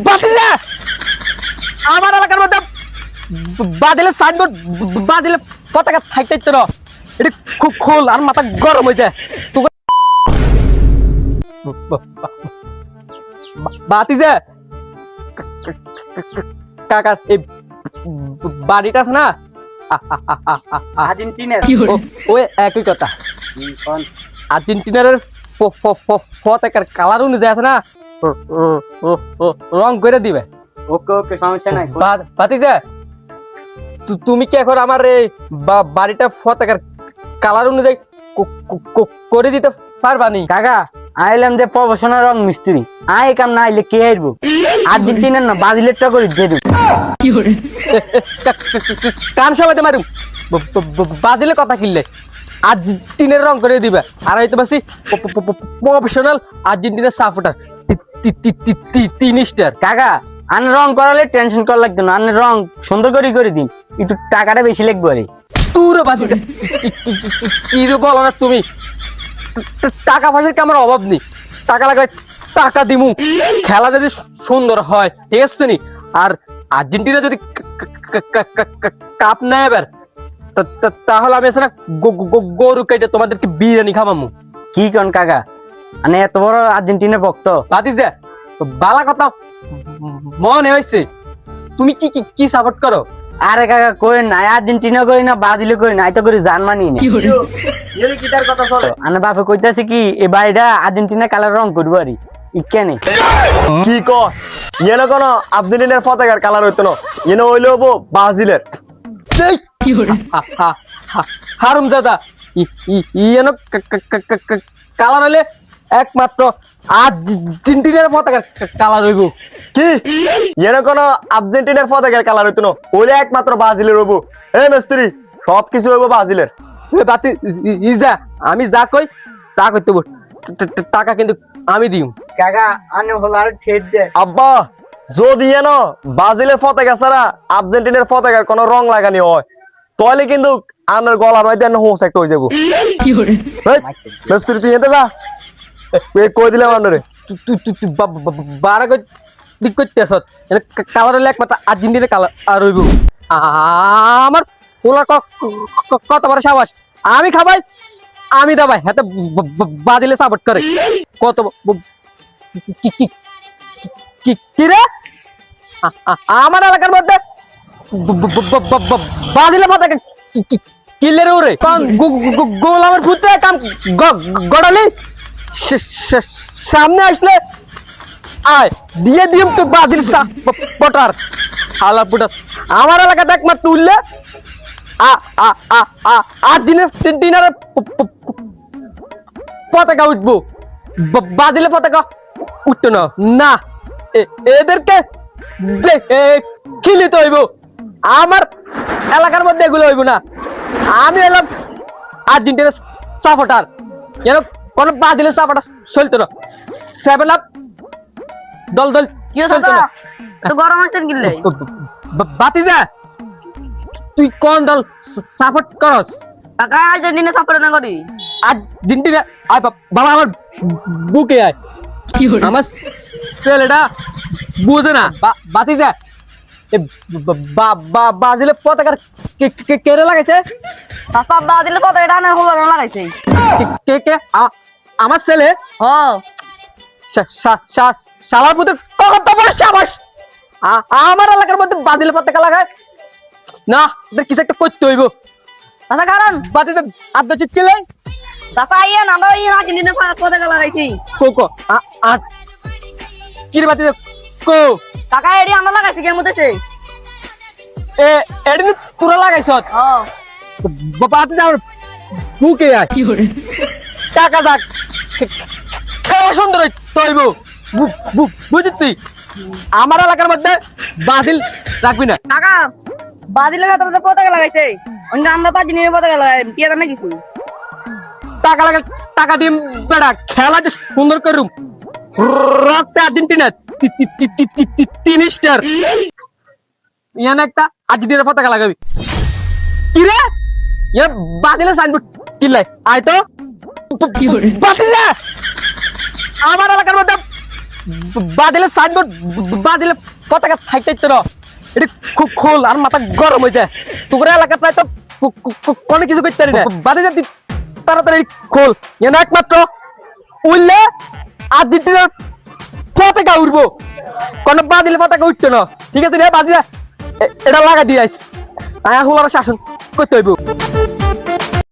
বাতিলে আমার এলাকার মধ্যে বাতিলে সাইনবোর্ড বাতিলে পতাকা থাকতে তো এটা খুব খোল আর মাথা গরম হয়ে যায় তোকে বাতি যে কাকা এই বাড়িটা আছে না আর্জেন্টিনার ওই একই কথা আর্জেন্টিনার পতাকার কালার অনুযায়ী আছে না রং করে দিবে ওকে ওকে সমস্যা নাই বাতিজা তুমি কি এখন আমার এই বাড়িটা পতাকার কালার অনুযায়ী করে দিতে পারবা নি? কাকা আইলাম যে প্রফেশনাল রং মিস্ত্রি আই কাম না আইলে কে আইবো আর্জেন্টিনার না ব্রাজিলেরটা করে দিয়ে দেব কান সবাইতে মারুম বাজিলে কথা কিনলে আর্জেন্টিনার রং করে দিবে আর হয়তো বাসি প্রফেশনাল আর্জেন্টিনার সাপোর্টার 3 স্টার। কাকা আন রং করালে টেনশন করা লাগতো না আন রং সুন্দর করে দিন একটু টাকাটা বেশি লাগবে আরে তুই বাজিলে কি রে বলো না তুমি টাকা পয়সার কি আমার অভাব নেই টাকা লাগবে টাকা দিমু খেলা যদি সুন্দর হয় ঠিক আছে নি আর আর্জেন্টিনা যদি কাপ নেয় এবার তাহলে আমি না গরু কেটে তোমাদেরকে বিরিয়ানি খামামু। কি কন কাকা মানে এত বড় আর্জেন্টিনার ভক্ত বাতিস দে বালা কথা মনে হয়েছে তুমি কি কি কি সাপোর্ট করো? আরে কাকা কই না আর্জেন্টিনা করি না ব্রাজিলে করি না আই তো করি জার্মানি না ইয়েলে কি তার কথা চলে আনে বাপে কইতাছে কি এই বাড়িটা আর্জেন্টিনা কালার রং করবো আরে ইকেনে কি ক ইয়েনে কোন আর্জেন্টিনার পতাকার কালার হইতো না ইয়েনে হইলো ব্রাজিলের হারুম দাদা ইয়েন কালার হইলে একমাত্র আর্জেন্টিনার পতাকার কালার হইব। কি ইয়েনে কোন আর্জেন্টিনার পতাকার কালার হইতো না হইলে একমাত্র ব্রাজিলের হইব। এই মিস্ত্রি সবকিছু হইব ব্রাজিলের। বাতি ইজা আমি যা কই তা কইতে বল টাকা কিন্তু আমি দিম। কাকা আনে হলো আর ঠেট দে আব্বা যদি এন ব্রাজিলের পতাকা ছাড়া আর্জেন্টিনার পতাকার কোনো রং লাগানি হয় তাহলে কিন্তু আনার গলার মধ্যে হোস একটা হয়ে যাবো। মিস্ত্রি তুই এতে যা কই দিলাম আনারে তুই বারা কই দিক করতেছ কালার হলে একমাত্র আর্জেন্টিনার কালার আর হইব। আমার ওলার কত বড় সাবাস আমি খাবাই আমি দাবাই হাতে বাজিলে সাপোর্ট করে কত কি রে আমার এলাকার মধ্যে বাজিলে পতাকা কিলের ওরে গোলামের পুত্র কাম গড়ালি সামনে আসলে আয় দিয়ে দিম তো বাজিল পটার হালা পুটার আমার এলাকাতে একমাত্র উঠলে আর্জেন্টিনার পতাকা উঠবো বাজিলে পতাকা উঠতো না না এদেরকে খিলিতে হইব আমার এলাকার মধ্যে এগুলো হইব না। আমি এলাম আর্জেন্টিনার সাপোর্টার যেন কোন ব্রাজিলের সাপোর্টার চলতো না। 7 আপ দল দল চলতো না। গরম আছেন কিনলে বাতি যা তুই কোন দল সাপোর্ট করস? কাকা আর্জেন্টিনা সাপোর্ট না করি আর্জেন্টিনা আয় বাবা আমার বুকে আয় আমার ছেলেটা বুঝে না বাতি যা ব্রাজিলের পতাকার কেড়ে লাগাইছে রাস্তা ব্রাজিলের পতাকা ডানে হলো না লাগাইছে কে আমার ছেলে হ শালার পুত্র কত বড় সাবাস আমার এলাকার মধ্যে ব্রাজিলের পতাকা লাগায় না এদের কিছু একটা করতে হইব। আচ্ছা কারণ বাতিতে আড্ডা চিটকেলে চাচা আইয়েন আমরা আর্জেন্টিনা পতাকা লাগাইছি কো কি রে বাতিতে কো কাকা এডি আমরা লাগাইছি কেন মতেছে এদিন তোরা লাগাইছ হ্যাঁ বাতিতে আমার বুকে আয় টাকা যাক খেলা সুন্দর হইব বুঝিস তুই আমার এলাকার মধ্যে বাতিল রাখবি না। কাকা ব্রাজিলের হাতে পতাকা লাগাইছে অন্য আমরা তো আর্জেন্টিনা পতাকা লাগাই কি জানা কিছু টাকা লাগা টাকা দিম বেড়া খেলা যে সুন্দর করুম রক্তে আর্জেন্টিনা 3 স্টার ইয়ান একটা আর্জেন্টিনার পতাকা লাগাবি কি রে ইয়া ব্রাজিলের সাইনবোর্ড কিলাই আয় তো বাতিলে আমার এলাকার মধ্যে বাদিলে সাইনবোর্ড বাদিলে পতাকা থাকতে না এটা খুব খোল আর মাথা গরম হয়ে যায় তোর এলাকা প্রায় তো কোনো কিছু করতে পারি না বাদে যা তাড়াতাড়ি খোল এনে একমাত্র উঠলে আর্জেন্টিনার পতাকা উঠবো কোনো বাদিলে পতাকা উঠতো না ঠিক আছে রে বাজি এটা লাগা দিয়ে আইস আয়া হলার শাসন করতে হইব